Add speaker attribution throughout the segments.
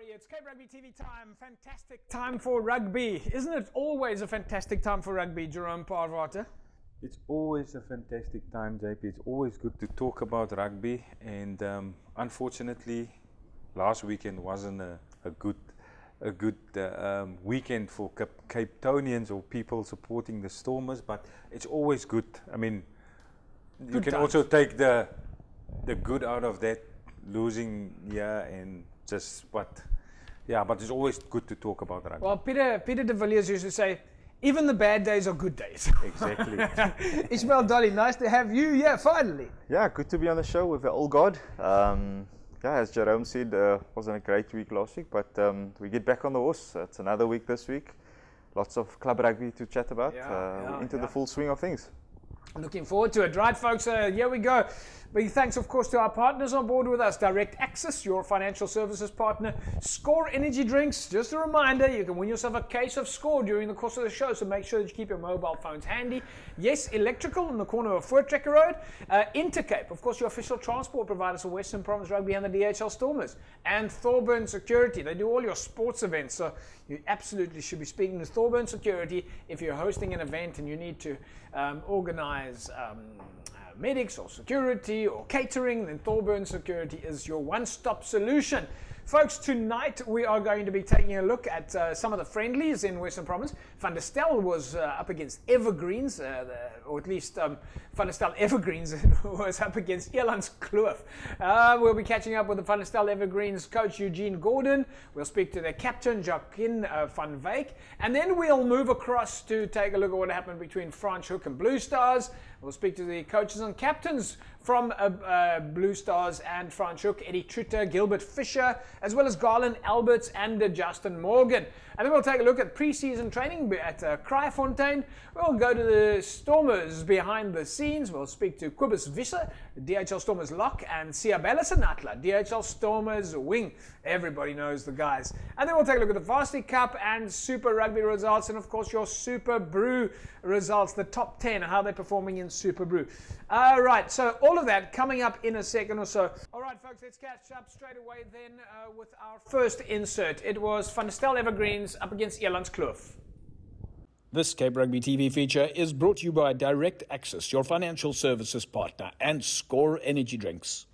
Speaker 1: everybody. It's Cape Rugby TV time. Fantastic time for rugby. Isn't it always a fantastic time for rugby, Jerome Parwater?
Speaker 2: It's always a fantastic time, JP. It's always good to talk about rugby. And unfortunately, last weekend wasn't a good weekend for Cape Townians or people supporting the Stormers. But it's always good. I mean, you can also take the good out of that losing and just but it's always good to talk about rugby.
Speaker 1: Well, Peter de Villiers used to say, even the bad days are good days.
Speaker 2: Exactly.
Speaker 1: Ishmael Dolly, nice to have you here finally.
Speaker 3: Yeah, good to be on the show with the old god. As Jerome said, wasn't a great week last week, but we get back on the horse. It's another week this week. Lots of club rugby to chat about. Into the full swing of things.
Speaker 1: Looking forward to it. Right, folks, here we go. Big thanks, of course, to our partners on board with us. Direct Access, your financial services partner. Score Energy Drinks. Just a reminder, you can win yourself a case of Score during the course of the show, so make sure that you keep your mobile phones handy. Yes, Electrical in the corner of Voortrekker Road. Intercape, of course, your official transport providers for Western Province Rugby and the DHL Stormers. And Thorburn Security. They do all your sports events, so you absolutely should be speaking to Thorburn Security if you're hosting an event and you need to organize medics or security or catering. Then Thorburn Security is your one-stop solution. Folks, tonight we are going to be taking a look at some of the friendlies in Western Province. Van der Stel was up against Evergreens, or at least Van der Stel Evergreens was up against Elandskloof. We'll be catching up with the Van der Stel Evergreens coach Eugene Gordon. We'll speak to their captain Jacquin van Wyk, and then we'll move across to take a look at what happened between Franschhoek and Blue Stars. We'll speak to the coaches and captains from Blue Stars and Franschhoek, Eddie Trutter, Gilbert Fisher, as well as Garland Alberts and Justin Morgan. And then we'll take a look at pre-season training at Kraaifontein. We'll go to the Stormers behind the scenes. We'll speak to Kobus Visser, DHL Stormers lock, and Siabela Sanatla, DHL Stormers wing. Everybody knows the guys. And then we'll take a look at the Varsity Cup and Super Rugby results, and of course your Super Brew results, the top 10, how they're performing in Super Brew. Right, so all of that coming up in a second or so. All right, folks, let's catch up straight away then with our first insert. It was Van der Stel Evergreens up against Elandskloof.
Speaker 4: This Cape Rugby TV feature is brought to you by Direct Access, your financial services partner, and Score Energy Drinks.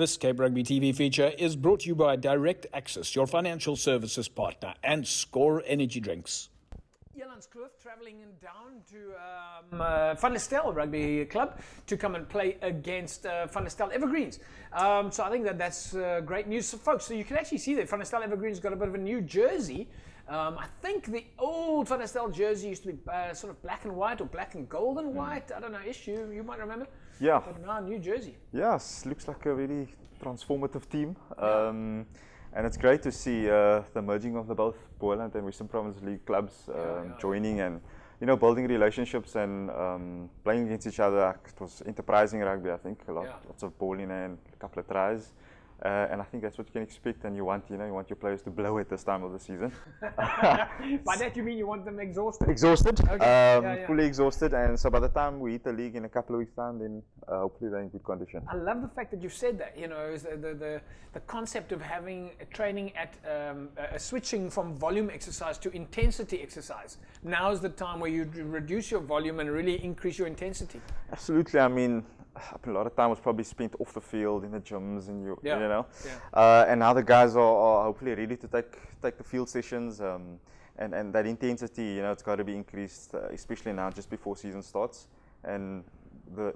Speaker 4: This Cape Rugby TV feature is brought to you by Direct Access, your financial services partner, and Score Energy Drinks.
Speaker 1: Kloof travelling down to Van der Stel Rugby Club to come and play against Van der Stel Evergreens. So I think that's great news for folks. So you can actually see that Van der Stel Evergreens got a bit of a new jersey. I think the old Van der Stel jersey used to be sort of black and white or black and gold and white. I don't know, Ish, you might remember.
Speaker 3: Yeah.
Speaker 1: But now new jersey.
Speaker 3: Yes, looks like a really transformative team. And it's great to see the merging of the both Boland and Western Province League clubs joining and building relationships and playing against each other. It was enterprising rugby, I think. Lots of ball in and a couple of tries. And I think that's what you can expect, and you want your players to blow it this time of the season.
Speaker 1: By that you mean you want them exhausted?
Speaker 3: Exhausted,
Speaker 1: okay.
Speaker 3: fully exhausted, and so by the time we hit the league in a couple of weeks' time, then hopefully they're in good condition.
Speaker 1: I love the fact that you've said that. Is the concept of having a training at switching from volume exercise to intensity exercise. Now is the time where you reduce your volume and really increase your intensity.
Speaker 3: Absolutely. I mean, a lot of time was probably spent off the field in the gyms and and now the guys are hopefully ready to take the field sessions and that intensity, it's got to be increased, especially now just before season starts, and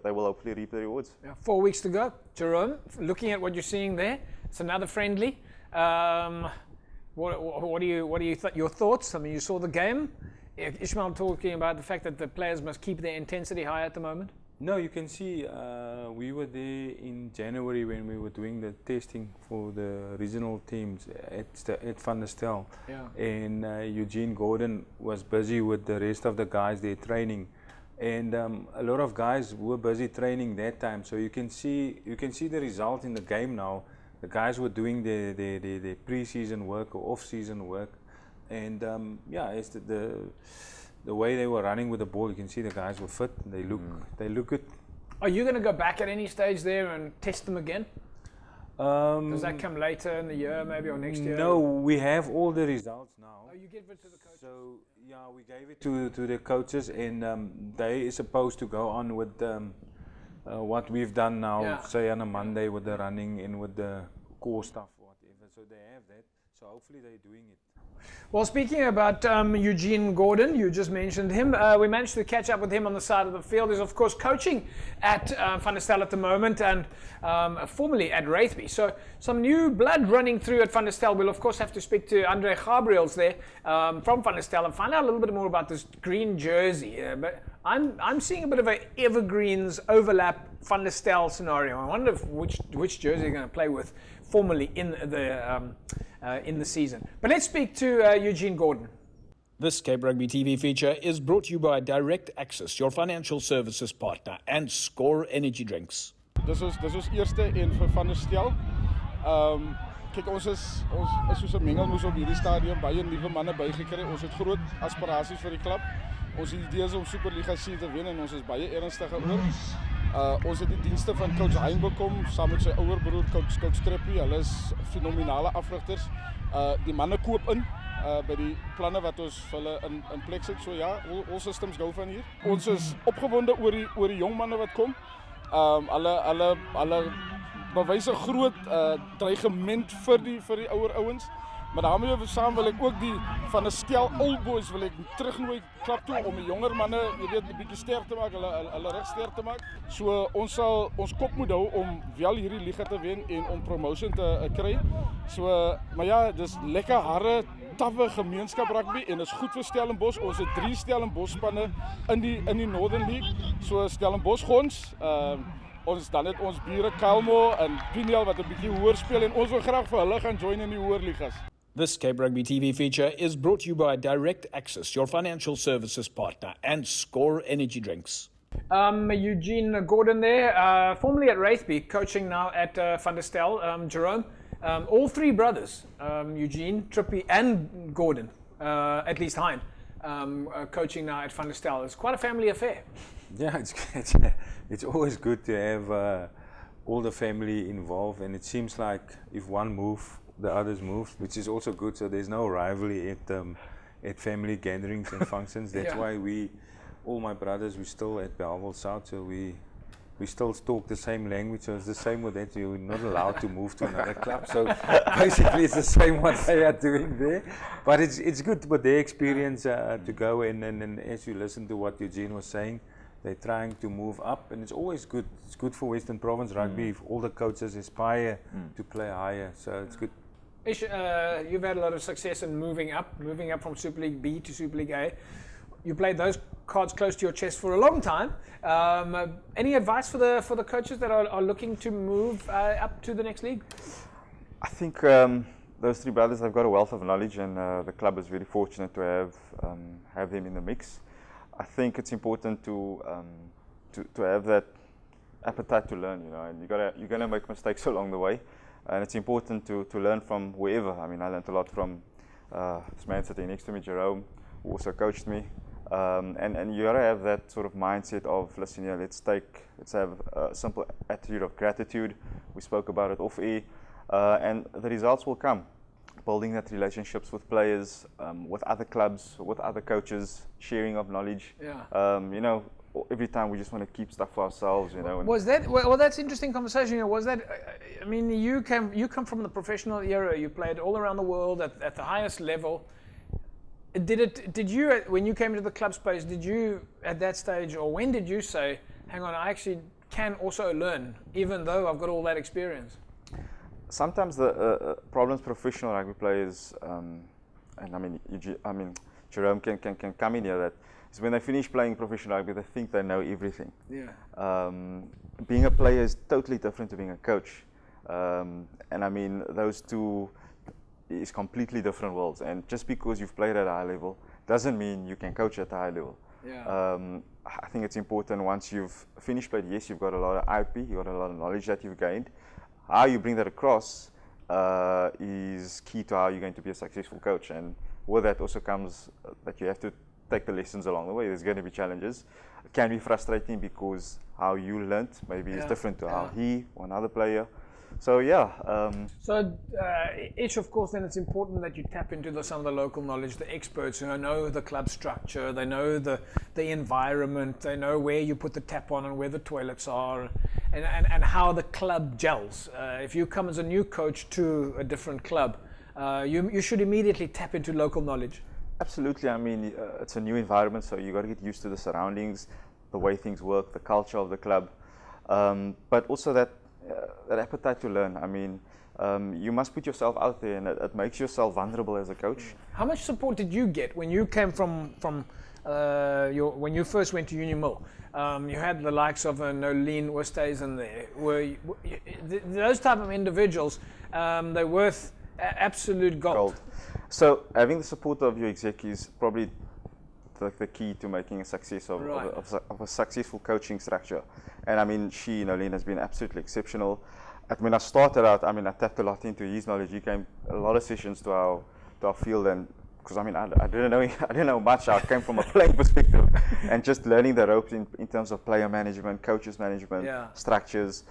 Speaker 3: they will hopefully reap the rewards.
Speaker 1: 4 weeks to go. Jerome, looking at what you're seeing there, it's another friendly. What do you your thoughts? I mean, you saw the game. Ishmael talking about the fact that the players must keep their intensity high at the moment.
Speaker 2: No, you can see we were there in January when we were doing the testing for the regional teams at Van der Stel. And Eugene Gordon was busy with the rest of the guys there training. And a lot of guys were busy training that time. So you can see the result in the game now. The guys were doing their pre-season work or off-season work. And it's the way they were running with the ball, you can see the guys were fit. They look good.
Speaker 1: Are you going to go back at any stage there and test them again? Does that come later in the year, maybe, or next year?
Speaker 2: No, we have all the results now.
Speaker 1: Oh, you give it to the coaches?
Speaker 2: So we gave it to the coaches, and they are supposed to go on with what we've done now, say on a Monday with the running and with the core stuff, whatever. So they have that. So hopefully they're doing it.
Speaker 1: Well, speaking about Eugene Gordon, you just mentioned him. We managed to catch up with him on the side of the field. He's, of course, coaching at Van der Stel at the moment and formerly at Rugby. So some new blood running through at Van der Stel. We'll, of course, have to speak to Andre Gabriels there from Van der Stel and find out a little bit more about this green jersey. But I'm seeing a bit of an Evergreens overlap Van der Stel scenario. I wonder which jersey they're going to play with formally in the season. But let's speak to Eugene Gordon.
Speaker 4: This Cape Rugby TV feature is brought to you by Direct Access, your financial services partner, and Score Energy Drinks.
Speaker 5: Dis ons eerste een vir Van der Stel. Kyk, ons is soos 'n mengelmoes op hierdie stadium, baie nuwe manne bygekry. Ons het groot aspirasies vir die klub. Ons idee is om Superliga C te wen en ons is baie ernstig oor. Ons het die dienste van coach Hein bekom saam met sy ouer broer coach Treppie. Hulle is fenominale afrigters. Die manne koop in by die planne wat ons vir hulle in plek sit. So ja, all systems go van hier. Ons is opgewonde oor die jong manne wat kom. Hulle bewys 'n groot dreigement vir die ouer ouens. Maar daarmee saam wil ek ook die Van der Stel old boys wil ek terugnooi klap toe om die jonger manne, jy weet, 'n bietjie sterk te maak, hulle reg sterk te maak. So ons kop moet hou om wel hierdie liga te wen en om promotion te kry. So maar ja, dis lekker harde, tawwe gemeenskap rugby en is goed vir Stellenbosch. Ons het 3 Stellenbosch spanne in die Northern League. So Stellenbosch Gons, dan het ons bure Kalmo en Piniel wat 'n bietjie hoër speel en ons wil graag vir hulle gaan join in die hoër ligas.
Speaker 4: This Cape Rugby TV feature is brought to you by Direct Access, your financial services partner, and Score Energy Drinks.
Speaker 1: Eugene Gordon there, formerly at Rugby, coaching now at Van der Stel. Jerome, all 3 brothers, Eugene, Trippie and Gordon, at least Hein, coaching now at Van der Stel. It's quite a family affair.
Speaker 2: Yeah, it's always good to have all the family involved, and it seems like if one moves, the others move, which is also good. So there's no rivalry at family gatherings and functions. That's why all my brothers, we're still at Bellville South. So we we still talk the same language, so it's the same with that. You're not allowed to move to another club. So basically, it's the same what they are doing there. But it's good with their experience to go in, and as you listen to what Eugene was saying, they're trying to move up, and it's always good. It's good for Western Province rugby if all the coaches aspire to play higher. So it's good.
Speaker 1: Ish, you've had a lot of success in moving up from Super League B to Super League A. You played those cards close to your chest for a long time. Any advice for the coaches that are looking to move up to the next league?
Speaker 3: I think those three brothers have got a wealth of knowledge, and the club is really fortunate to have them in the mix. I think it's important to have that appetite to learn, and you're gonna make mistakes along the way, and it's important to learn from wherever. I mean, I learned a lot from this man sitting next to me, Jerome, who also coached me. And you gotta have that sort of mindset of, listen, let's have a simple attitude of gratitude. We spoke about it off air, and the results will come. Building that relationships with players, with other clubs, with other coaches, sharing of knowledge. Yeah. Every time we just want to keep stuff for ourselves,
Speaker 1: Was that well? That's interesting conversation. Was that? I mean, you come from the professional era. You played all around the world at the highest level. Did you, when you came to the club space, did you at that stage, or when did you say, hang on, I actually can also learn, even though I've got all that experience?
Speaker 3: Sometimes the problems professional rugby players, and I mean Jerome can come in here, that is when they finish playing professional rugby, they think they know everything. Yeah. Being a player is totally different to being a coach, and I mean those two is completely different worlds, and just because you've played at a high level doesn't mean you can coach at a high level. Yeah. I think it's important, once you've finished played, yes, you've got a lot of IP, you've got a lot of knowledge that you've gained. How you bring that across is key to how you're going to be a successful coach, and with that also comes that you have to take the lessons along the way. There's going to be challenges. It can be frustrating because how you learned maybe is different to how he or another player. So
Speaker 1: Ish, of course, then it's important that you tap into some of the local knowledge, the experts who know the club structure, they know the environment, they know where you put the tap on and where the toilets are, and how the club gels. If you come as a new coach to a different club, you should immediately tap into local knowledge.
Speaker 3: Absolutely. I mean, it's a new environment, so you got to get used to the surroundings, the way things work, the culture of the club, but also that appetite to learn. I mean, you must put yourself out there, and it makes yourself vulnerable as a coach.
Speaker 1: How much support did you get when you came when you first went to Union Mill? You had the likes of Nolene Oosthuizen there. Those type of individuals, they're worth absolute gold.
Speaker 3: So having the support of your exec is probably the key to making a success of a successful coaching structure. And I mean, Nolene has been absolutely exceptional. When I started out, I mean, I tapped a lot into his knowledge. He came a lot of sessions to our field, and because I mean, I didn't know much. I came from a playing perspective, and just learning the ropes in terms of player management, coaches management, structures.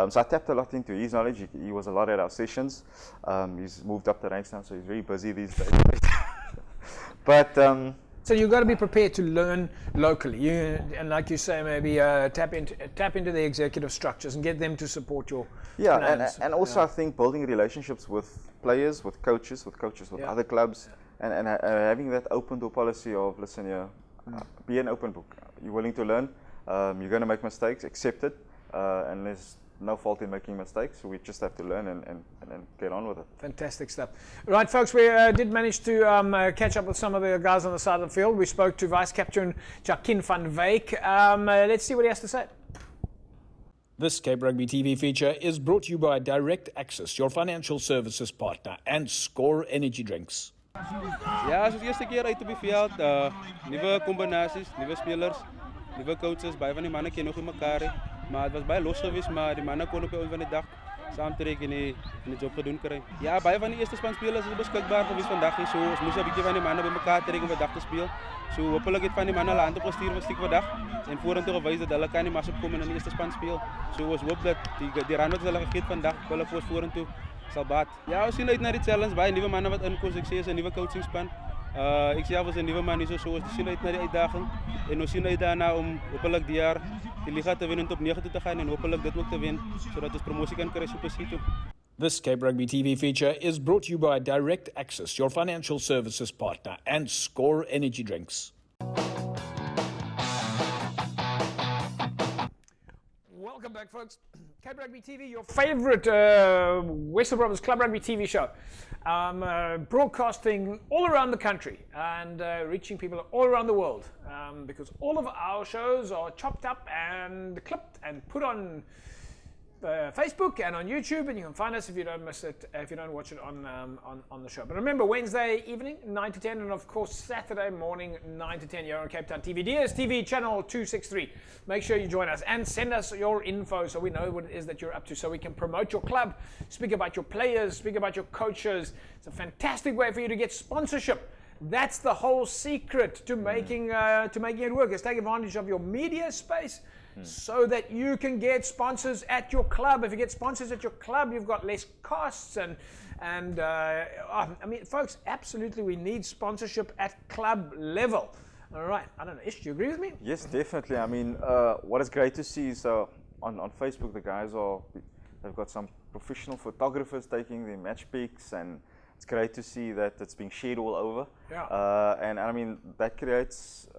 Speaker 3: So I tapped a lot into his knowledge. He was a lot at our sessions. He's moved up the ranks now, so he's very busy these days. But
Speaker 1: so you've got to be prepared to learn locally. And like you say, maybe tap into the executive structures and get them to support your plans.
Speaker 3: And also I think building relationships with players, with coaches with other clubs, and having that open door policy of, listen here, be an open book. You're willing to learn. You're going to make mistakes. Accept it, and there's no fault in making mistakes. So we just have to learn and get on with it.
Speaker 1: Fantastic stuff. Right, folks, we did manage to catch up with some of the guys on the side of the field. We spoke to Vice Captain Jacquin van Wyk. Let's see what he has to say.
Speaker 4: This Cape Rugby TV feature is brought to you by Direct Access, your financial services partner, and Score Energy Drinks.
Speaker 6: Ja, het is de eerste keer uit op die veld. Nieuwe combinaties, nieuwe spelers, nieuwe coaches. Bij van die mannen kennen nog in elkaar. Maar het was bij los geweest, maar die mannen konden op een van de dag samen trekken en de job gedaan krijgen. Ja, bij van die eerste spanspelers is beschikbaar geweest vandaag. So, ons moest een beetje van die mannen bij elkaar trekken om vandaag te spelen. So, hopelijk het van die mannen laten presteren voor stuk vandaag. En vorentoe gewijs dat hulle kan die massa komen in de eerste spanspeel. So, ons hoop dat die run wat hulle gegeven vandaag, hulle vorentoe zal baat. Ja, we zien uit naar die challenge. Bij nieuwe mannen wat inkomt, ik zie is een nieuwe coachingspan. Ik zie af als een nieuwe man is zo, we zien uit naar die uitdaging. En we zien uit daarna om hopelijk die jaar die Liga te winnen top 9 toe te gaan en hopelijk dit ook te winnen, zodat we promotie kan krijgen Super C toe.
Speaker 4: This Cape Rugby TV feature is brought to you by Direct Access, your financial services partner, and Score Energy Drinks.
Speaker 1: Welcome back, folks. Cape Rugby TV, your favorite Western Province Club Rugby TV show. Broadcasting all around the country and reaching people all around the world because all of our shows are chopped up and clipped and put on Facebook and on YouTube, and you can find us if you don't miss it, if you don't watch it on the show. But remember, Wednesday evening 9 to 10, and of course Saturday morning 9 to 10 here on Cape Town TV, DSTV channel 263. Make sure you join us and send us your info so we know what it is that you're up to, so we can promote your club, speak about your players, speak about your coaches. It's a fantastic way for you to get sponsorship. That's the whole secret to making it work, is take advantage of your media space so that you can get sponsors at your club. If you get sponsors at your club, you've got less costs and I mean, folks, absolutely we need sponsorship at club level. All right, I don't know, Ish, do you agree with me?
Speaker 3: Yes, definitely. I mean, what is great to see is on Facebook, the guys they've got some professional photographers taking their match pics, and it's great to see that it's being shared all over.
Speaker 1: Yeah.
Speaker 3: And I mean, that creates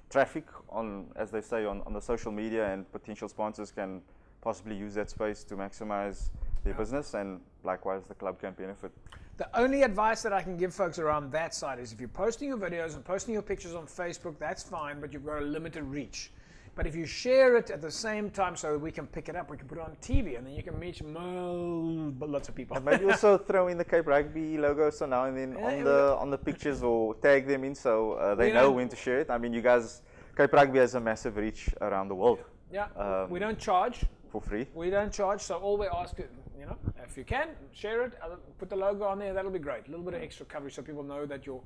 Speaker 3: traffic on, as they say, on the social media, and potential sponsors can possibly use that space to maximize their business, and likewise the club can benefit.
Speaker 1: The only advice that I can give folks around that side is if you're posting your videos and posting your pictures on Facebook, that's fine, but you've got a limited reach. But if you share it at the same time so that we can pick it up, we can put it on TV, and then you can reach lots of people.
Speaker 3: And maybe also throw in the Cape Rugby logo so now and then on the pictures, or tag them in so they know when to share it. I mean, you guys, Cape Rugby has a massive reach around the world.
Speaker 1: Yeah, we don't charge.
Speaker 3: For free.
Speaker 1: We don't charge, so all we ask is, you know, if you can, share it, put the logo on there, that'll be great. A little bit of extra coverage so people know that you're...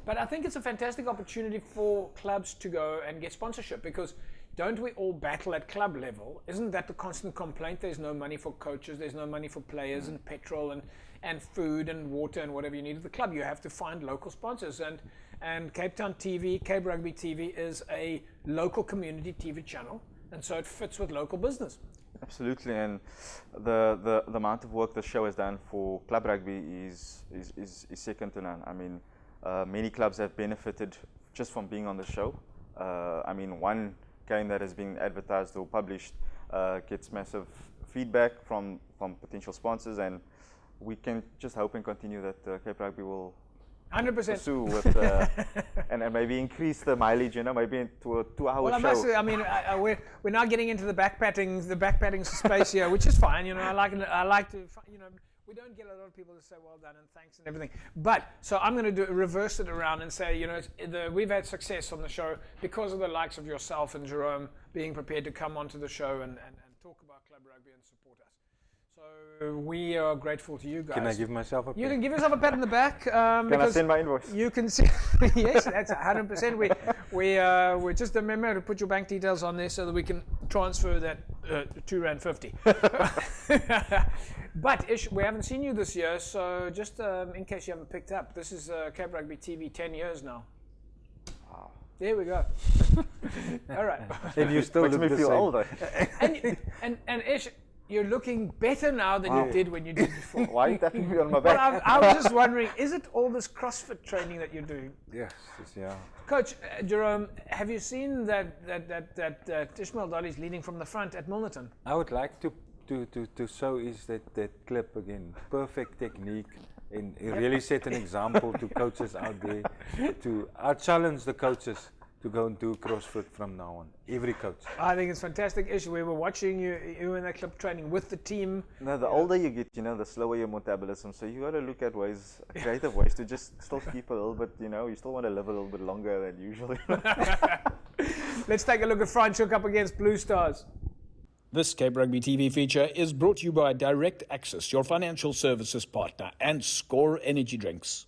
Speaker 1: But I think it's a fantastic opportunity for clubs to go and get sponsorship, because don't we all battle at club level? Isn't that the constant complaint? There's no money for coaches, there's no money for players and petrol and food and water and whatever you need at the club. You have to find local sponsors, and Cape Town TV, Cape Rugby TV is a local community TV channel, and so it fits with local business.
Speaker 3: Absolutely, and the amount of work the show has done for club rugby is second to none. I mean, many clubs have benefited just from being on the show. I mean, one game that has been advertised or published gets massive feedback from potential sponsors, and we can just hope and continue that Cape Rugby will
Speaker 1: 100%.
Speaker 3: pursue with and maybe increase the mileage, you know, maybe to a 2-hour
Speaker 1: well,
Speaker 3: show.
Speaker 1: I mean, we're now getting into the backpatting space here, which is fine. You know, I like to, you know, we don't get a lot of people to say well done and thanks and everything. But so I'm going to reverse it around and say, you know, we've had success on the show because of the likes of yourself and Jerome being prepared to come onto the show and talk about club rugby and support us. So we are grateful to you guys.
Speaker 2: Can I give myself a pat?
Speaker 1: You can give yourself a pat on the back.
Speaker 3: Can I send my invoice?
Speaker 1: You can see, yes, that's 100%. We just remember to put your bank details on there so that we can transfer that R2.50. But Ish, we haven't seen you this year, so just in case you haven't picked up, this is Cape Rugby TV 10 years now.
Speaker 3: Wow.
Speaker 1: There we go. All right.
Speaker 2: And you still
Speaker 3: Makes
Speaker 2: look
Speaker 3: me
Speaker 2: the
Speaker 3: feel
Speaker 2: same.
Speaker 3: older.
Speaker 1: And Ish, you're looking better now than you did when you did before.
Speaker 3: Why are you tapping me on my
Speaker 1: Well,
Speaker 3: back?
Speaker 1: I was just wondering, is it all this CrossFit training that you're doing?
Speaker 2: Yes, yeah.
Speaker 1: Coach Jerome, have you seen that Ishmael Dolly's leading from the front at Milnerton?
Speaker 2: I would like to show is that clip again. Perfect technique, and it really set an example to coaches out there. I challenge the coaches to go and do CrossFit from now on. Every coach.
Speaker 1: I think it's fantastic. Ish, we were watching you in that clip training with the team.
Speaker 3: No, the older you get, you know, the slower your metabolism. So you got to look at creative ways to just still keep a little bit, you know, you still want to live a little bit longer than usually.
Speaker 1: Let's take a look at Franschhoek up against Blue Stars.
Speaker 4: This Cape Rugby TV feature is brought to you by Direct Access, your financial services partner, and Score Energy Drinks.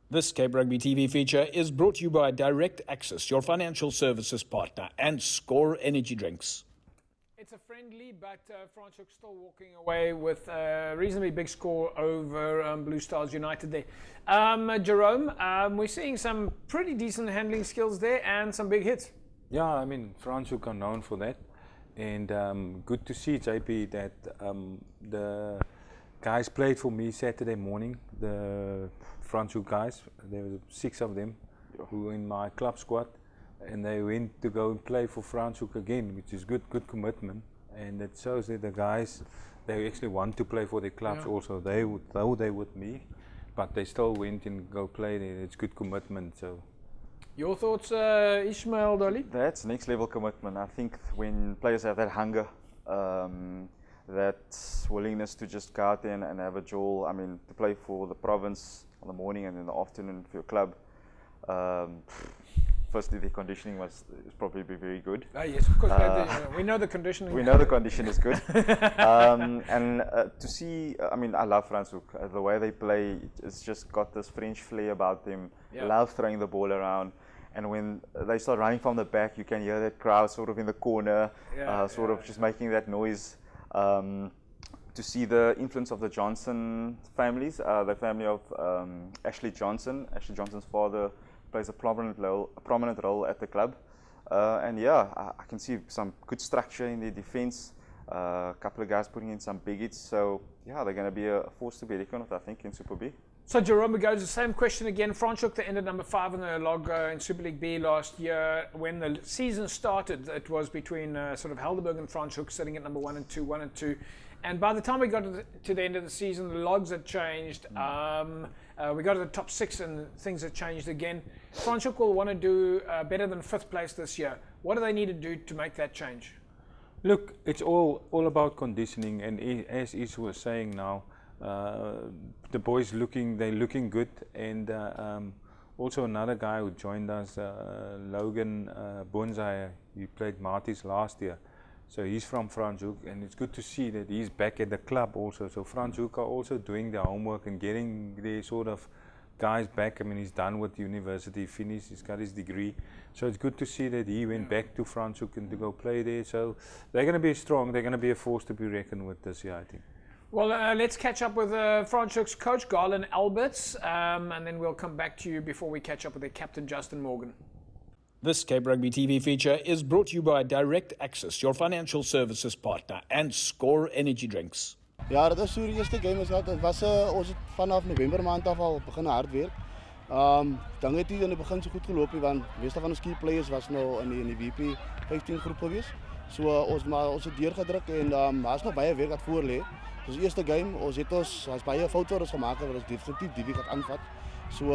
Speaker 4: This Cape Rugby TV feature is brought to you by Direct Access, your financial services partner, and Score Energy Drinks.
Speaker 1: It's a friendly, but Franschhoek still walking away with a reasonably big score over Blue Stars United there. Jerome, we're seeing some pretty decent handling skills there and some big hits.
Speaker 2: Yeah, I mean, Franschhoek are known for that. And good to see, JP, that the guys played for me Saturday morning, the Franschhoek guys. There were 6 of them who were in my club squad. And they went to go and play for Franschhoek again, which is good commitment. And it shows that the guys, they actually want to play for their clubs also. They would, though they with me, but they still went and go play there. It's good commitment. So.
Speaker 1: Your thoughts, Ishmael Dolly?
Speaker 3: That's next level commitment. I think when players have that hunger, that willingness to just go out there and have a jewel, I mean, to play for the province in the morning and in the afternoon for your club. Firstly, the conditioning is probably very good.
Speaker 1: Yes, of course. We know the conditioning.
Speaker 3: We know the condition is good. And to see, I mean, I love Franschhoek. The way they play, it's just got this French flair about them. Love throwing the ball around. And when they start running from the back, you can hear that crowd sort of in the corner, just making that noise. To see the influence of the Johnson families, the family of Ashley Johnson. Ashley Johnson's father plays a prominent role at the club. And yeah, I can see some good structure in their defense. A couple of guys putting in some big hits. So yeah, they're going to be a force to be reckoned with, I think, in Super B.
Speaker 1: So Jerome, we go to the same question again. Franschhoek, they ended number 5 in the log in Super League B last year. When the season started, it was between sort of Helderberg and Franschhoek sitting at number 1 and 2. And by the time we got to the end of the season, the logs had changed. We got to the top 6 and things had changed again. Franschhoek will want to do better than 5th place this year. What do they need to do to make that change?
Speaker 2: Look, it's all about conditioning, and as Ish was saying now, the boys they're looking good, and also another guy who joined us, Logan Bonsai, he played Marties last year. So he's from Franschhoek, and it's good to see that he's back at the club also. So Franschhoek are also doing their homework and getting their sort of guys back. I mean, he's done with university, finished, he's got his degree. So it's good to see that he went back to Franschhoek and to go play there. So they're going to be strong, they're going to be a force to be reckoned with this year, I think.
Speaker 1: Well, let's catch up with Franschhoek's coach, Garland Alberts, and then we'll come back to you before we catch up with their captain, Justin Morgan.
Speaker 4: This Cape Rugby TV feature is brought to you by Direct Access, your financial services partner, and Score Energy Drinks.
Speaker 7: Ja, dat is so die eerste game is dat was ons het vanaf November maand af al begin hard werk. Dan het dit in die begin so goed geloop want meeste van ons key players was nou in die WP 15 groep gewees. So ons het deurgedruk en daar's nog baie werk wat voor lê. Dus eerste game ons baie foute gemaak wat ons definitief die week gaan aanvat. So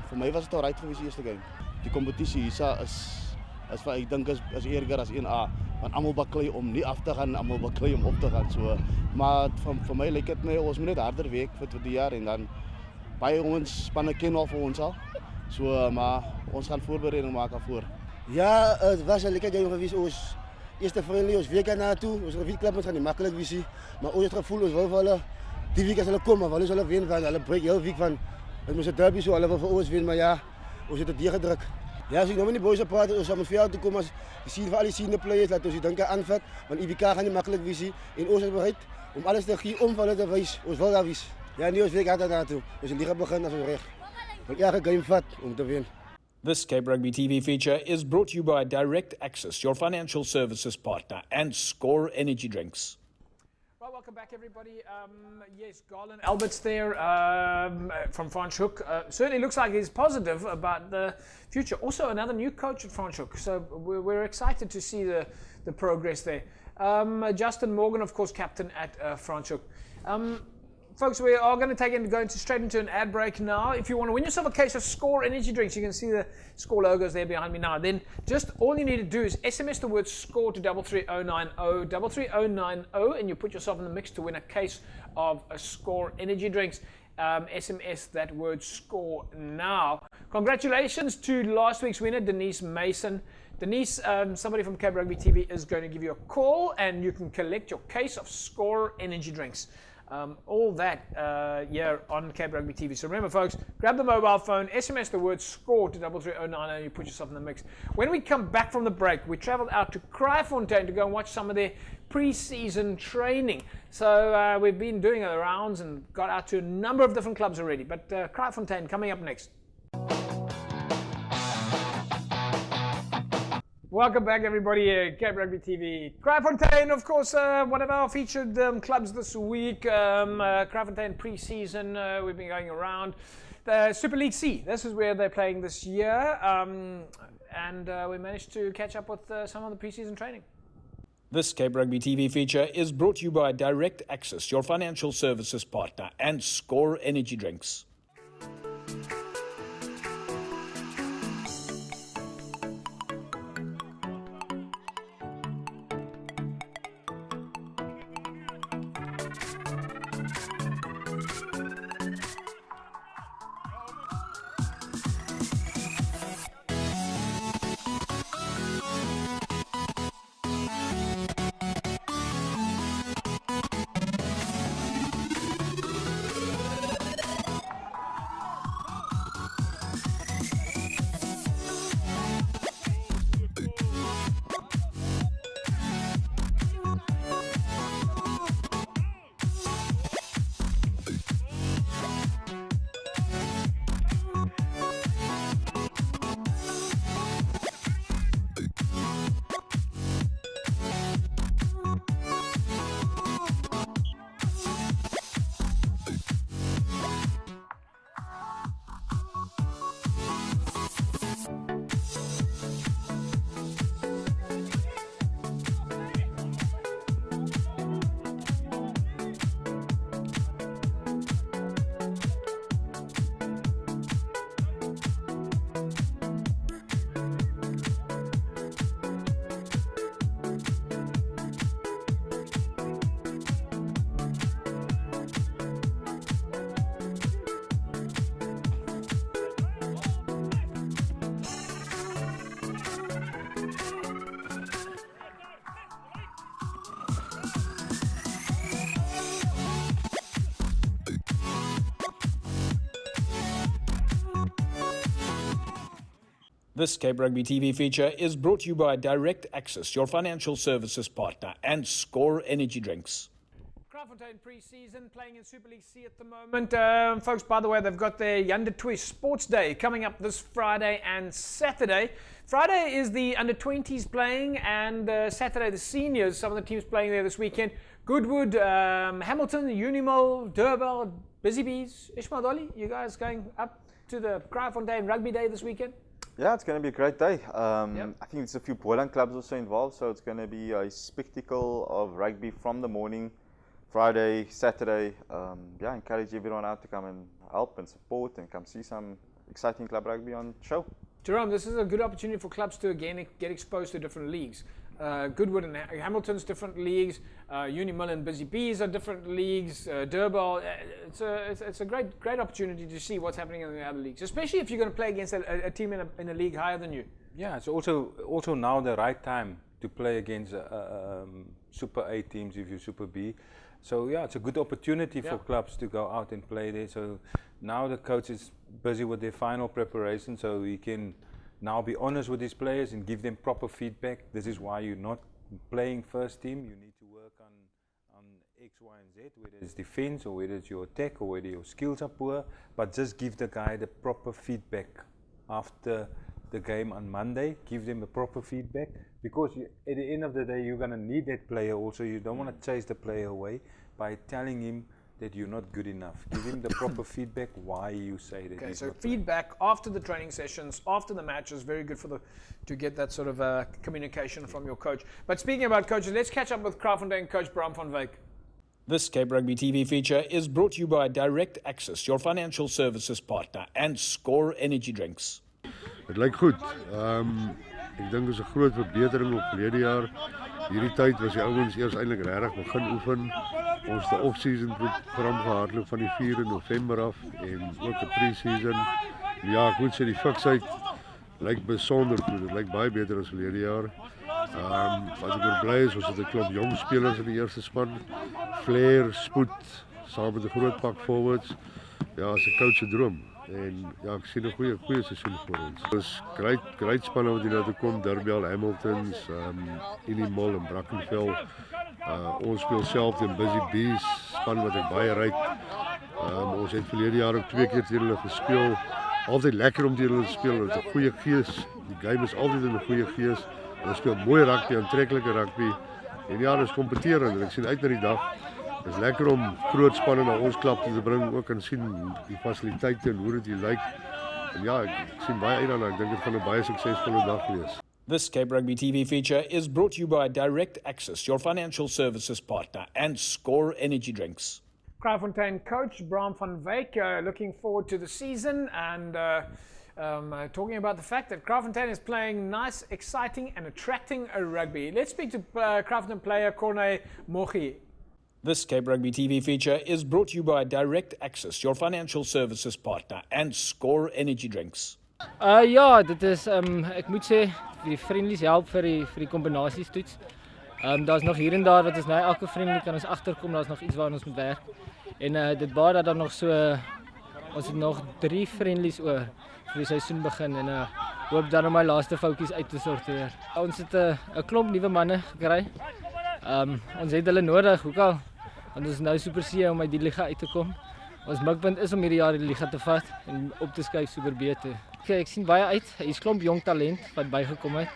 Speaker 7: vir my was dit al right gewees die eerste game. Die kompetisie is ek dink is eerder as 1A, want almal baklei om nie af te gaan, almal baklei om op te gaan. So, maar vir my lyk dit ons moet net harder werk vir die jaar en dan baie ons spanne ken al vir ons al. So, maar ons gaan voorbereiding maak daarvoor.
Speaker 8: Ja, het was 'n lekker game geweest. Ons eerste vriendelijk, ons week erna toe, ons revierklub ons gaan nie maklik wees nie, maar ons het gevoel ons wil vir hulle die week as hulle kom, maar hulle sal wen want hulle breek heel week van dit moet 'n derby so hulle wil vir ons wen, maar ja, ons het dit deurgedruk. Ja, as ek nou met die boys praat, ons gaan met veld toe kom as sien vir al die senior players laat ons die dinge aanvat, want IBK gaan nie maklik wees nie en ons is bereid om alles te gee om vir hulle te wys. Ons wil daar wees. Ja, nie ons week daarna toe. Ons in die liga begin as ons reg. Wil elke game vat om te wen.
Speaker 4: This Cape Rugby TV feature is brought to you by Direct Access, your financial services partner, and Score Energy Drinks.
Speaker 1: Well, welcome back, everybody. Yes, Garland Alberts there from Franschhoek. Certainly looks like he's positive about the future. Also, another new coach at Franschhoek, so we're excited to see the progress there. Justin Morgan, of course, captain at Franschhoek. Folks, we are going to go straight into an ad break now. If you want to win yourself a case of Score Energy Drinks, you can see the Score logos there behind me now. Then just all you need to do is SMS the word SCORE to 33090, 33090, and you put yourself in the mix to win a case of Score Energy Drinks. SMS that word SCORE now. Congratulations to last week's winner, Denise Mason. Denise, somebody from Cape Rugby TV is going to give you a call, and you can collect your case of Score Energy Drinks. all that here on Cape Rugby TV. So remember, folks, grab the mobile phone, SMS the word SCORE to 33090, and you put yourself in the mix. When we come back from the break, we traveled out to Kraaifontein to go and watch some of their pre-season training. So we've been doing the rounds and got out to a number of different clubs already. But Kraaifontein coming up next. Welcome back, everybody, here, Cape Rugby TV. Kraaifontein, of course, one of our featured clubs this week. Kraaifontein pre-season, we've been going around. The Super League C, this is where they're playing this year. And we managed to catch up with some of the pre-season training.
Speaker 4: This Cape Rugby TV feature is brought to you by Direct Access, your financial services partner, and Score Energy Drinks. This Cape Rugby TV feature is brought to you by Direct Access, your financial services partner, and Score Energy Drinks.
Speaker 1: Kraaifontein pre-season, playing in Super League C at the moment. Folks, by the way, they've got their Under-20 Sports Day coming up this Friday and Saturday. Friday is the Under-20s playing, and Saturday the seniors, some of the teams playing there this weekend. Goodwood, Hamilton, Unimol, Durban, Busy Bees. Ishmael Dolly, you guys going up to the Kraaifontein Rugby Day this weekend?
Speaker 3: Yeah, it's going to be a great day. I think there's a few Boland clubs also involved, so it's going to be a spectacle of rugby from the morning, Friday, Saturday. Yeah, encourage everyone out to come and help and support and come see some exciting club rugby on show.
Speaker 1: Jerome, this is a good opportunity for clubs to again get exposed to different leagues. Goodwood and Hamilton's different leagues, Unimill and Busy Bees are different leagues, Durban. It's a great opportunity to see what's happening in the other leagues, especially if you're going to play against a team in a league higher than you.
Speaker 2: Yeah, it's also now the right time to play against Super A teams if you're Super B. So yeah, it's a good opportunity for clubs to go out and play there. So now the coach is busy with their final preparation, so he can now be honest with his players and give them proper feedback. This is why you're not playing first team. You need to work on X, Y, and Z, whether it's defense or whether it's your attack or whether your skills are poor. But just give the guy the proper feedback after the game on Monday. Give them the proper feedback, because at the end of the day, you're going to need that player also. You don't want to chase the player away by telling him that you're not good enough. Give him the proper feedback why you say that.
Speaker 1: Okay, so feedback after the training sessions, after the match is very good to get that sort of communication from your coach. But speaking about coaches, let's catch up with Kraaifontein coach Bram van Wyk.
Speaker 4: This Cape Rugby TV feature is brought to you by Direct Access, your financial services partner, and Score Energy Drinks.
Speaker 9: Het lyk goed. Ek dink dit is 'n groot verbetering op verlede jaar. Hierdie tyd was die ouens eers eintlik regtig begin oefen. Ons het 'n off-season program gehardloop van die 4de November af en ook 'n pre-season. Ja, ek moet sê die fiksheid lyk besonder goed. Dit lyk baie beter as verlede jaar. Wat ek bly is, ons het 'n klomp jong spelers in die eerste span. Flair, spoed, saam met 'n groot pak forwards. Ja, is 'n coach se droom. En ja, ek sien 'n goeie seisoen vir ons. Dis great spanne wat hier nou toe kom, Derbyal, Hamiltons, Inimol en Brackenfell. Ons speel self teen Busy Bees, span wat ek baie ryk. Ons het verlede jaar ook 2 keer teen hulle gespeel. Altyd lekker om teen hulle te speel, hulle het 'n goeie gees. Die game is altyd in 'n goeie gees. Hulle speel mooi rugby, aantreklike rugby. En ja, dis kompeterend en ek sien uit na die dag. Dit is lekker om groot spanne na ons klap te bring, ook en sien die fasiliteite en hoe dit hier lyk. En ja, ek sien baie uit daarna. Ek dink dit gaan 'n baie suksesvolle dag wees.
Speaker 4: This Cape Rugby TV feature is brought to you by Direct Access, your financial services partner, and Score Energy Drinks.
Speaker 1: Kraaifontein coach Bram van Wyk looking forward to the season and talking about the fact that Kraaifontein is playing nice, exciting and attracting rugby. Let's speak to Kraaifontein player Corne Mogi.
Speaker 4: This Cape Rugby TV feature is brought to you by Direct Access, your financial services partner, and Score Energy Drinks.
Speaker 10: Ja, dit is ek moet sê die friendlies help vir die kombinasies-toets. Daar's nog hier en daar wat ons nou elke friendly kan ons agterkom, daar's nog iets waar ons moet werk. En dit baie dat dan nog so ons het nog 3 friendlies oor vir die seisoen begin en hoop dan om my laaste foutjies uit te sorteer. Ons het 'n klomp nuwe manne gekry. Ons het hulle nodig hoekal want ons is nou Super C om uit die liga uit te kom. Ons mikpunt is om hierdie jaar die liga te vat en op te skuif Super B toe. Ek sien baie uit. Hier's klomp jong talent wat bygekom het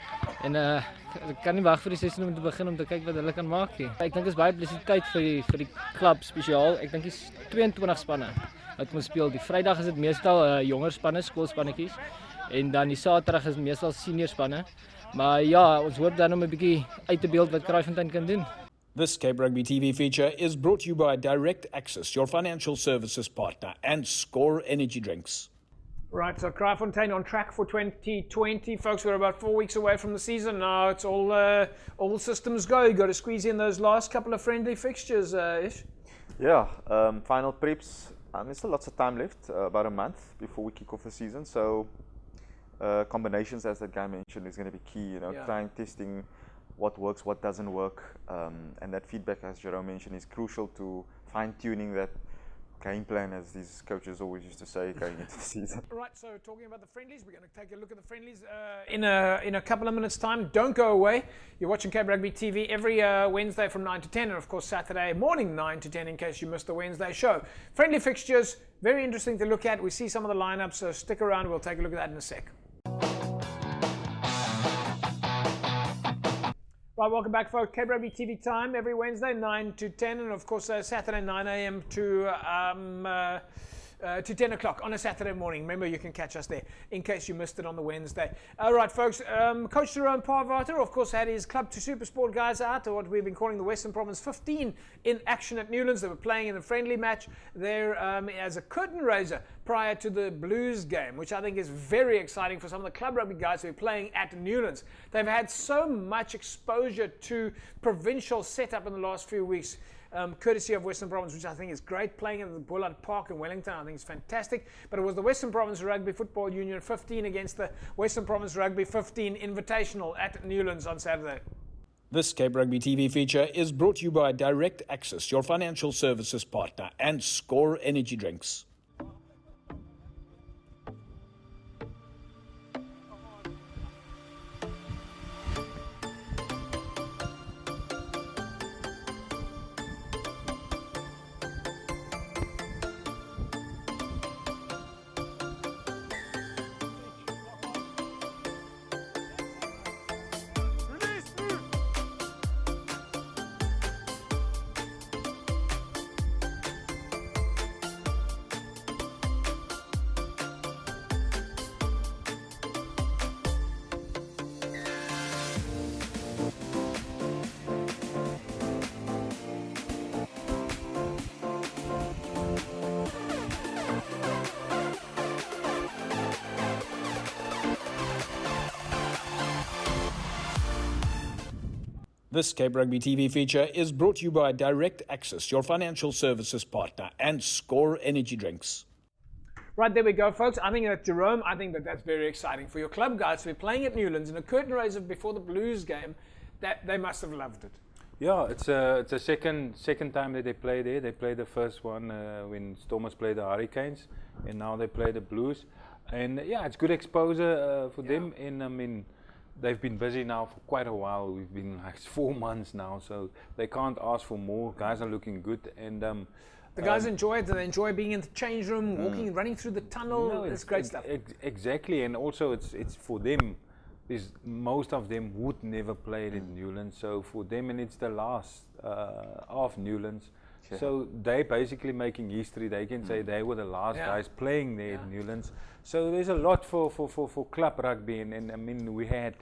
Speaker 10: en ek kan nie wag vir die seisoen om te begin om te kyk wat hulle kan maak nie. Ek dink dit is baie publisiteit vir die klub spesiaal. Ek dink dis 22 spanne wat moet speel. Die Vrydag is dit meestal jonger spanne, skoolspannetjies en dan die Saterdag is meestal senior spanne. Maar ja, ons hoop dan om 'n bietjie uit te beeld wat Kraaifontein kan doen.
Speaker 4: This Cape Rugby TV feature is brought to you by Direct Access, your financial services partner, and Score Energy Drinks.
Speaker 1: Right, so Kraaifontein on track for 2020. Folks, we're about 4 weeks away from the season now. It's all systems go. You got to squeeze in those last couple of friendly fixtures, Ish.
Speaker 3: Yeah, final preps. There's still lots of time left, about a month before we kick off the season. So combinations, as that guy mentioned, is going to be key. You know, trying, testing what works, what doesn't work, and that feedback, as Jerome mentioned, is crucial to fine-tuning that game plan, as these coaches always used to say, going into the season.
Speaker 1: Right, so talking about the friendlies, we're going to take a look at the friendlies in a couple of minutes' time. Don't go away. You're watching Cape Rugby TV every Wednesday from 9 to 10, and of course Saturday morning 9 to 10 in case you missed the Wednesday show. Friendly fixtures, very interesting to look at. We see some of the lineups, so stick around. We'll take a look at that in a sec. Right, welcome back, folks. Cape Rugby TV time every Wednesday, 9 to 10, and of course Saturday, 9 a.m. to 10 o'clock on a Saturday morning. Remember, you can catch us there in case you missed it on the Wednesday. All right, folks. Coach Jerome Parvater, of course, had his Club to Supersport guys out, or what we've been calling the Western Province 15 in action at Newlands. They were playing in a friendly match there as a curtain raiser prior to the Blues game, which I think is very exciting for some of the club rugby guys who are playing at Newlands. They've had so much exposure to provincial setup in the last few weeks. Courtesy of Western Province, which I think is great, playing at the Bullard Park in Wellington. I think it's fantastic. But it was the Western Province Rugby Football Union 15 against the Western Province Rugby 15 Invitational at Newlands on Saturday.
Speaker 4: This Cape Rugby TV feature is brought to you by Direct Access, your financial services partner, and Score Energy Drinks. This Cape Rugby TV feature is brought to you by Direct Access, your financial services partner, and Score Energy Drinks.
Speaker 1: Right, there we go, folks. I think that Jerome, that's very exciting for your club guys to be playing at Newlands in a curtain raiser before the Blues game. That they must have loved it.
Speaker 2: Yeah, it's a second time that they play there. They played the first one when Stormers played the Hurricanes, and now they play the Blues. And yeah, it's good exposure for them. And I mean, they've been busy now for quite a while. We've been like 4 months now, so they can't ask for more. Guys are looking good, and
Speaker 1: the guys enjoy it. They enjoy being in the change room, walking, running through the tunnel.
Speaker 2: No,
Speaker 1: it's great stuff.
Speaker 2: Exactly, and also it's for them. Most of them would never play it in Newlands, so for them, and it's the last of Newlands.
Speaker 3: Sure.
Speaker 2: So they basically making history. They can say they were the last guys playing there in Newlands. So there's a lot for club rugby, and I mean we had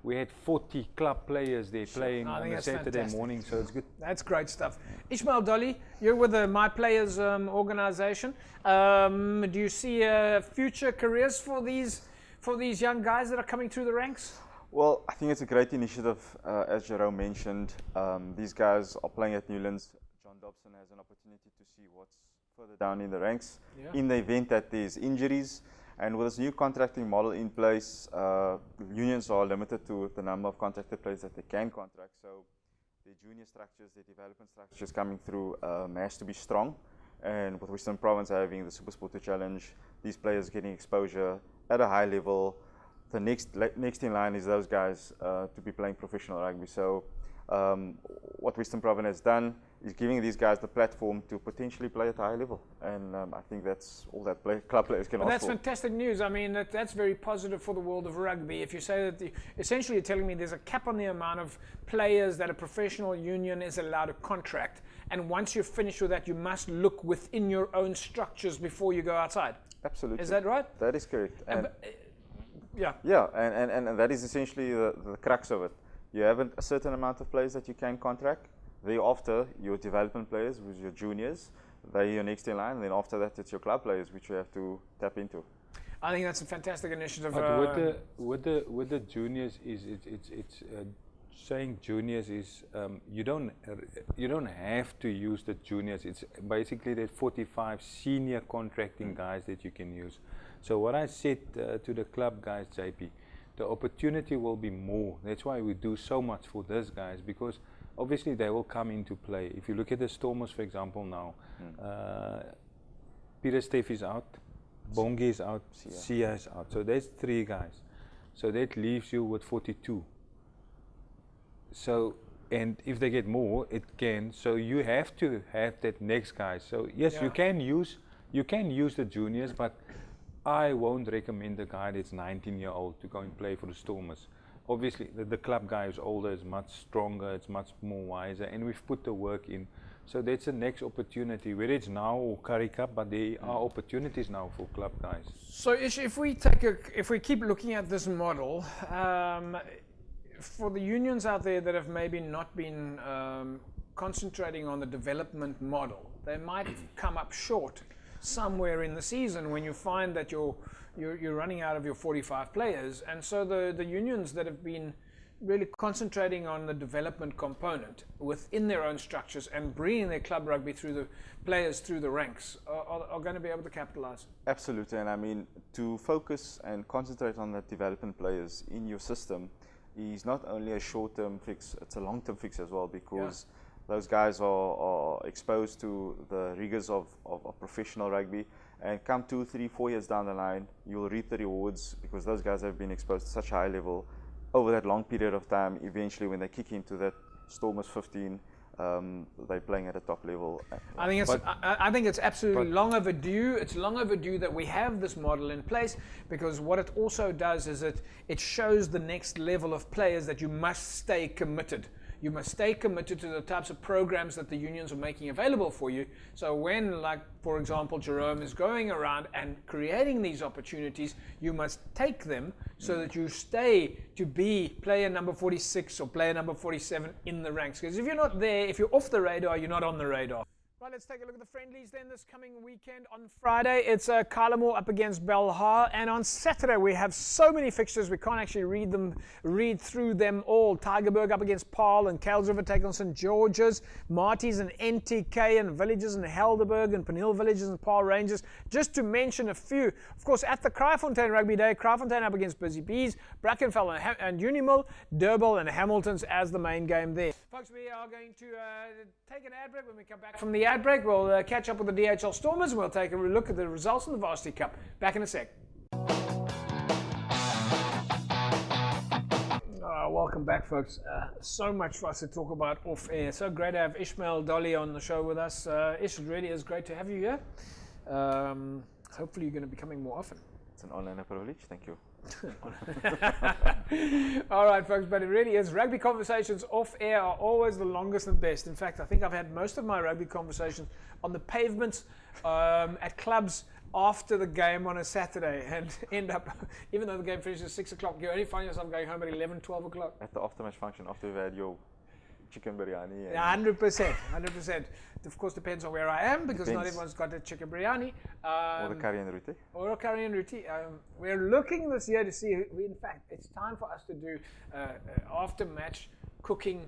Speaker 2: 40 club players there playing on a Saturday morning, so it's good.
Speaker 1: That's great stuff. Ishmael Dolly, you're with the My Players organization. Do you see future careers for these young guys that are coming through the ranks?
Speaker 3: Well, I think it's a great initiative, as Jerome mentioned. These guys are playing at Newlands. John Dobson has an opportunity to see what's further down in the ranks in the event that there's injuries. And with this new contracting model in place, unions are limited to the number of contracted players that they can contract. So the junior structures, the development structures coming through has to be strong. And with Western Province having the Super Sporter Challenge, these players getting exposure at a high level. The next in line is those guys to be playing professional rugby. So what Western Province has done is giving these guys the platform to potentially play at a high level, and I think that's all that club players can offer.
Speaker 1: That's fantastic news. I mean, that's very positive for the world of rugby. If you say that, essentially you're telling me there's a cap on the amount of players that a professional union is allowed to contract, and once you're finished with that, you must look within your own structures before you go outside.
Speaker 3: Absolutely.
Speaker 1: Is that right?
Speaker 3: That is correct. And
Speaker 1: yeah,
Speaker 3: and that is essentially the crux of it. You have a certain amount of players that you can contract. Thereafter, your development players, which are your juniors, they're your next in line. And then after that, it's your club players, which you have to tap into.
Speaker 1: I think that's a fantastic initiative.
Speaker 2: But with the juniors it's saying juniors is you don't have to use the juniors. It's basically the 45 senior contracting guys that you can use. So what I said to the club guys, JP, the opportunity will be more. That's why we do so much for these guys, because obviously they will come into play. If you look at the Stormers, for example, now, Peter Steff is out, Bongi is out, Sia is out. So that's 3 guys. So that leaves you with 42. So, and if they get more, it can. So you have to have that next guy. So yes, you can use the juniors, but I won't recommend a guy that's 19-year-old to go and play for the Stormers. Obviously, the club guy is older, is much stronger, it's much more wiser, and we've put the work in. So that's the next opportunity, whether it's now or Currie Cup, but there are opportunities now for club guys.
Speaker 1: So if we keep looking at this model, for the unions out there that have maybe not been concentrating on the development model, they might come up short somewhere in the season when you find that you're running out of your 45 players. And so the unions that have been really concentrating on the development component within their own structures and bringing their club rugby through the players through the ranks are going to be able to capitalize.
Speaker 3: Absolutely, and I mean, to focus and concentrate on the development players in your system is not only a short-term fix, it's a long-term fix as well, because those guys are exposed to the rigors of professional rugby, and come 2, 3, 4 years down the line, you'll reap the rewards, because those guys have been exposed to such a high level over that long period of time. Eventually, when they kick into that Stormers 15, they're playing at a top level.
Speaker 1: I think it's absolutely long overdue. It's long overdue that we have this model in place, because what it also does is it shows the next level of players that you must stay committed. You must stay committed to the types of programs that the unions are making available for you. So when, like, for example, Jerome is going around and creating these opportunities, you must take them so that you stay to be player number 46 or player number 47 in the ranks. Because if you're not there, if you're off the radar, you're not on the radar. Right, let's take a look at the friendlies then this coming weekend. On Friday, it's Kylemore up against Belhar, and on Saturday we have so many fixtures we can't actually read through them all. Tygerberg up against Paarl, and Kales River take on St. George's, Marty's and NTK, and Villages and Helderberg, and Peniel Villages and Paarl Rangers, just to mention a few. Of course, at the Kraaifontein Rugby Day, Kraaifontein up against Busy Bees, Brackenfell and Unimil, Durban and Hamilton's as the main game there. Folks, we are going to take an ad break. When we come back from the ad break, we'll catch up with the DHL Stormers, and we'll take a look at the results in the Varsity Cup. Back in a sec. Welcome back, folks. So much for us to talk about off air. So great to have Ishmael Dolly on the show with us. Ish, it really is great to have you here. Hopefully you're going to be coming more often.
Speaker 3: It's an honor and a privilege. Thank you.
Speaker 1: All right, folks, but it really is. Rugby conversations off air are always the longest and best. In fact, I think I've had most of my rugby conversations on the pavements at clubs after the game on a Saturday, and end up, even though the game finishes at 6 o'clock, you only find yourself going home at 11, 12 o'clock.
Speaker 3: At the after-match function, after you've had your chicken biryani.
Speaker 1: 100%. Of course, depends on where I am, because not everyone's got a chicken biryani.
Speaker 3: Or the curry and roti.
Speaker 1: Or a curry and roti. We're looking this year to see, in fact, it's time for us to do after-match cooking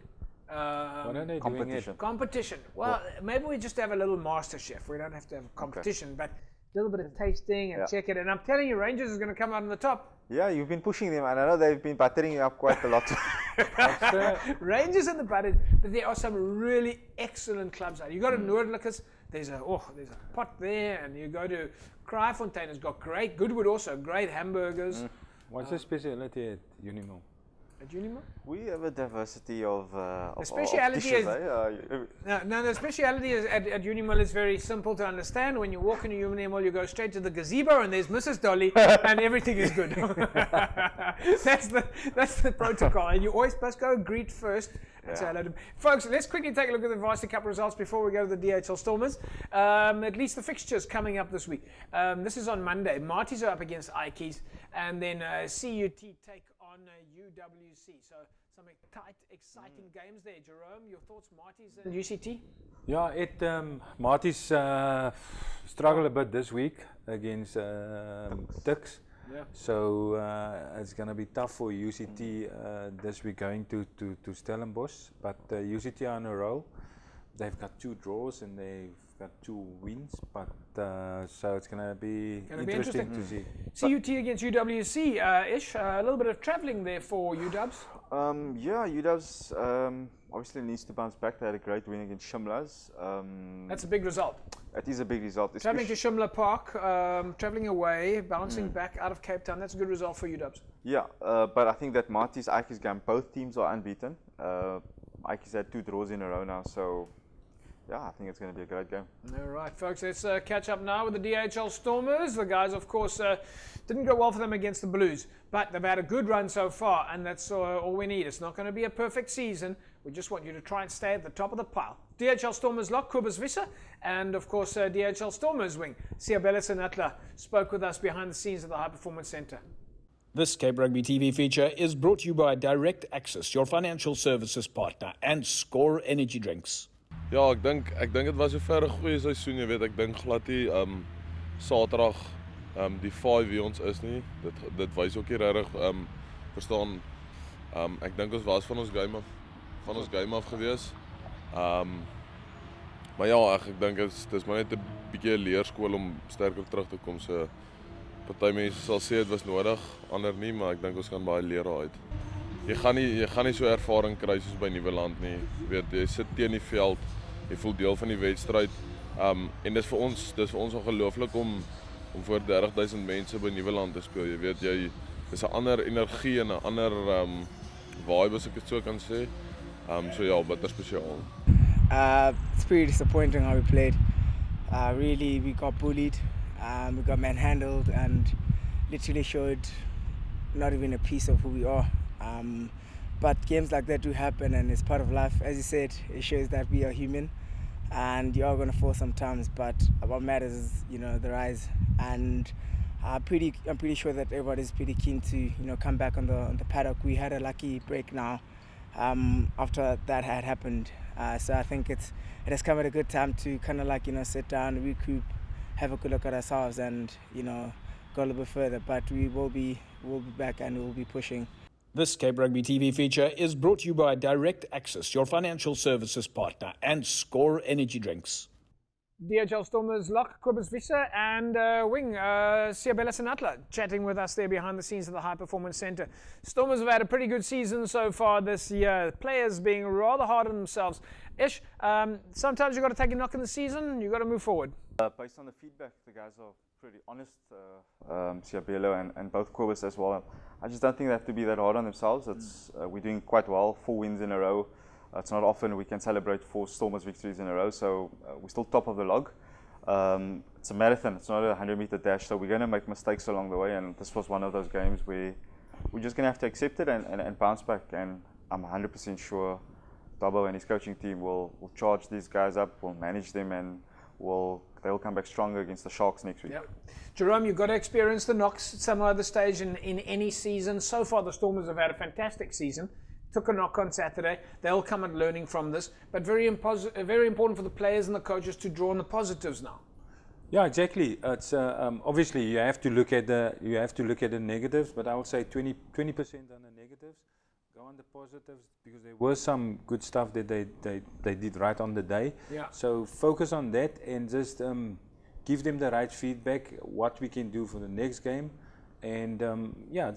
Speaker 1: competition. Well, maybe we just have a little master chef. We don't have to have a competition, but a little bit of tasting and check it. And I'm telling you, Rangers is going to come out on the top.
Speaker 3: Yeah, you've been pushing them, and I know they've been buttering you up quite a lot.
Speaker 1: Rangers in the butted, but there are some really excellent clubs out. You go to Noordlikers, there's a pot there, and you go to Kraaifontein, has got great, Goodwood also, great hamburgers.
Speaker 2: What's the speciality at Unimil?
Speaker 1: At Unimil?
Speaker 3: We have a diversity of
Speaker 1: the speciality
Speaker 3: dishes,
Speaker 1: the speciality is at Unimil is very simple to understand. When you walk into Unimil, you go straight to the gazebo, and there's Mrs. Dolly, and everything is good. That's the protocol, and you always must go greet first. And say hello to them. Folks, let's quickly take a look at the Varsity Cup results before we go to the DHL Stormers. At least the fixtures coming up this week. This is on Monday. Marty's are up against Ikeys, and then CUT take on UWC. So some tight, exciting games there. Jerome, your thoughts, Marty's and UCT?
Speaker 2: Yeah, Marty's struggle a bit this week against Tuks.
Speaker 1: Yeah.
Speaker 2: So it's going to be tough for UCT this week going to Stellenbosch. But UCT are on a roll. They've got 2 draws and they've got 2 wins. But so it's going to be interesting to see.
Speaker 1: CUT against UWC, Ish, a little bit of travelling there for UWs.
Speaker 3: Yeah, UWs obviously needs to bounce back. They had a great win against Shimla's.
Speaker 1: That's a big result.
Speaker 3: It is a big result.
Speaker 1: Travelling to Shimla Park, travelling away, bouncing back out of Cape Town. That's a good result for UWs.
Speaker 3: Yeah, but I think that Marty's Ikeys game, both teams are unbeaten. Ikeys had 2 draws in a row now, so yeah, I think it's going to be a great game.
Speaker 1: All right, folks, let's catch up now with the DHL Stormers. The guys, of course, didn't go well for them against the Blues, but they've had a good run so far, and that's all we need. It's not going to be a perfect season. We just want you to try and stay at the top of the pile. DHL Stormers lock, Kobus Visser, and of course, DHL Stormers wing. Siabela Sanatla spoke with us behind the scenes at the High Performance Centre.
Speaker 4: This Cape Rugby TV feature is brought to you by Direct Access, your financial services partner, and Score Energy Drinks.
Speaker 11: Ja, ek dink dit was sover 'n goeie seisoen, jy weet. Ek dink glad nie Saterdag die 5 wie ons is nie. Dit wys ook nie regtig verstaan. Ek dink ons was van ons game af gewees. Maar ja, ek dink dis maar net 'n bietjie 'n leerskool om sterker terug te kom. So party mense sal sê dit was nodig, ander nie, maar ek dink ons gaan baie leer daaruit. Jy gaan nie so ervaring kry soos by Nieuweland nie. Jy weet, jy sit teen die veld, jy voel deel van die wedstryd. En dis vir ons ongelooflik om voor 30,000 mense by Nieuweland te speel. Jy weet, dis 'n ander energie en 'n ander vibe as ek dit so kan sê. So ja, bitter spesiaal.
Speaker 12: It's pretty disappointing how we played. Really, we got bullied, we got manhandled, and literally showed not even a piece of who we are. But games like that do happen, and it's part of life. As you said, it shows that we are human, and you are going to fall sometimes. But what matters is, the rise. And I'm pretty sure that everybody's pretty keen to, come back on the paddock. We had a lucky break now after that had happened. So I think it has come at a good time to kind of like, sit down, recoup, have a good look at ourselves and, go a little bit further. But we'll be back and we'll be pushing.
Speaker 4: This Cape Rugby TV feature is brought to you by Direct Access, your financial services partner, and Score Energy Drinks.
Speaker 1: DHL Stormers lock Cobus Visser and wing Siabela Sinatla chatting with us there behind the scenes at the High Performance Centre. Stormers have had a pretty good season so far this year. Players being rather hard on themselves. Ish, sometimes you've got to take a knock in the season, you've got to move forward.
Speaker 3: Based on the feedback, the guys are pretty honest, Siabela and both Cobus as well. I just don't think they have to be that hard on themselves. We're doing quite well, 4 wins in a row. It's not often we can celebrate 4 Stormers victories in a row, so we're still top of the log. It's a marathon, it's not a 100-meter dash, so we're going to make mistakes along the way, and this was one of those games where we're just going to have to accept it and bounce back. And I'm 100% sure Dabo and his coaching team will charge these guys up, will manage them, and they'll come back stronger against the Sharks next week.
Speaker 1: Yep. Jerome, you've got to experience the knocks at some other stage in any season. So far, the Stormers have had a fantastic season. Took a knock on Saturday. They'll come at learning from this, but very important for the players and the coaches to draw on the positives now.
Speaker 2: Yeah, exactly. It's obviously you have to look at the negatives, but I would say 20% on the negatives. Go on the positives because there was some good stuff that they did right on the day.
Speaker 1: Yeah.
Speaker 2: So focus on that and just give them the right feedback, what we can do for the next game, and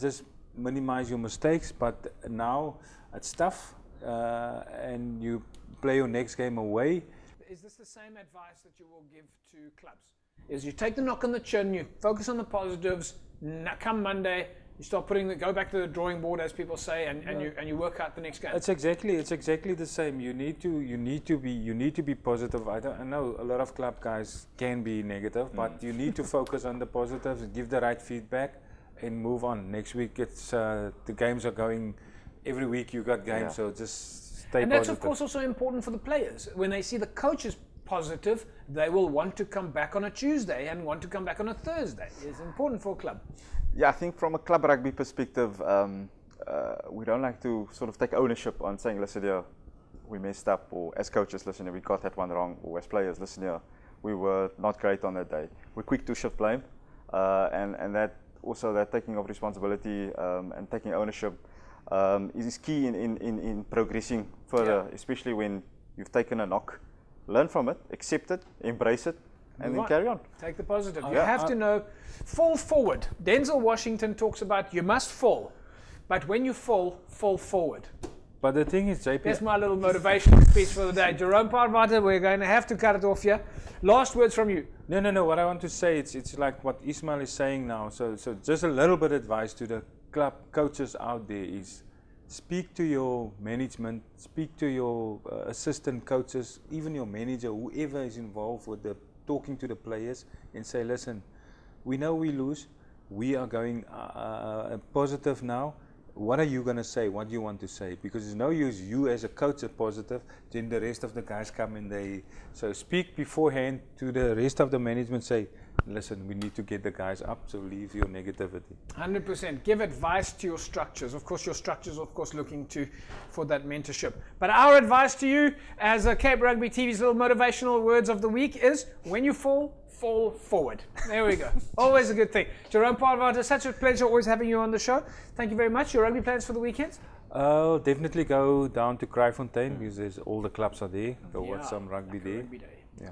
Speaker 2: just minimize your mistakes. But now it's tough, and you play your next game away.
Speaker 1: Is this the same advice that you will give to clubs? Is you take the knock on the chin, you focus on the positives. Come Monday, you start go back to the drawing board, as people say, and you work out the next game.
Speaker 2: It's exactly the same. You need to be positive. I know a lot of club guys can be negative, but you need to focus on the positives and give the right feedback and move on. Next week, it's the games are going. Every week you got games, so just stay positive.
Speaker 1: And that's of course also important for the players. When they see the coaches positive, they will want to come back on a Tuesday and want to come back on a Thursday. It's important for a club.
Speaker 3: Yeah, I think from a club rugby perspective, we don't like to sort of take ownership on saying, listen here, we messed up, or as coaches, listen here, we got that one wrong, or as players, listen here, we were not great on that day. We're quick to shift blame, and that also that taking of responsibility and taking ownership is key in progressing further, especially when you've taken a knock. Learn from it, accept it, embrace it, and then carry on.
Speaker 1: Take the positive. You have to know, fall forward. Denzel Washington talks about you must fall, but when you fall forward.
Speaker 2: But the thing is, JP...
Speaker 1: That's my little motivational speech for the day. Jerome Parvata, we're going to have to cut it off here. Last words from you.
Speaker 2: No. What I want to say, it's like what Ismail is saying now. So just a little bit of advice to the club coaches out there is speak to your management, speak to your assistant coaches, even your manager, whoever is involved with talking to the players, and say, listen, we know we lose. We are going positive now. What are you going to say? What do you want to say? Because it's no use you as a coach are positive, then the rest of the guys come and so speak beforehand to the rest of the management, say, listen, we need to get the guys up, so leave your negativity.
Speaker 1: 100%. Give advice to your structures. Of course, your structures, of course, looking for that mentorship. But our advice to you as a Cape Rugby TV's little motivational words of the week is, when you fall forward. There we go. Always a good thing. Jerome Parvata, such a pleasure always having you on the show. Thank you very much. Your rugby plans for the weekend?
Speaker 2: I'll definitely go down to Kraaifontein because all the clubs are there. Go watch some rugby there.
Speaker 1: Rugby day.
Speaker 2: Yeah.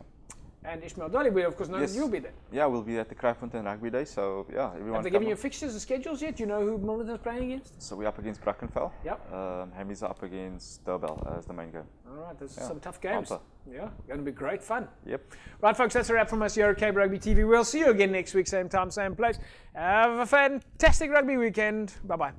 Speaker 1: And Ishmael Dolly, we of course know that you'll be there.
Speaker 3: Yeah, we'll be at the Kraaifontein Rugby Day, so yeah, everyone.
Speaker 1: Have they given you fixtures and schedules yet? Do you know who Milnerton's playing against?
Speaker 3: So we're up against Brackenfell.
Speaker 1: Yep.
Speaker 3: Hammies are up against Durbell as the main game.
Speaker 1: Alright, those are some tough games.
Speaker 3: Bumper.
Speaker 1: Yeah, going to be great fun.
Speaker 3: Yep.
Speaker 1: Right, folks, that's a wrap from us here at Cape Rugby TV. We'll see you again next week, same time, same place. Have a fantastic rugby weekend. Bye-bye.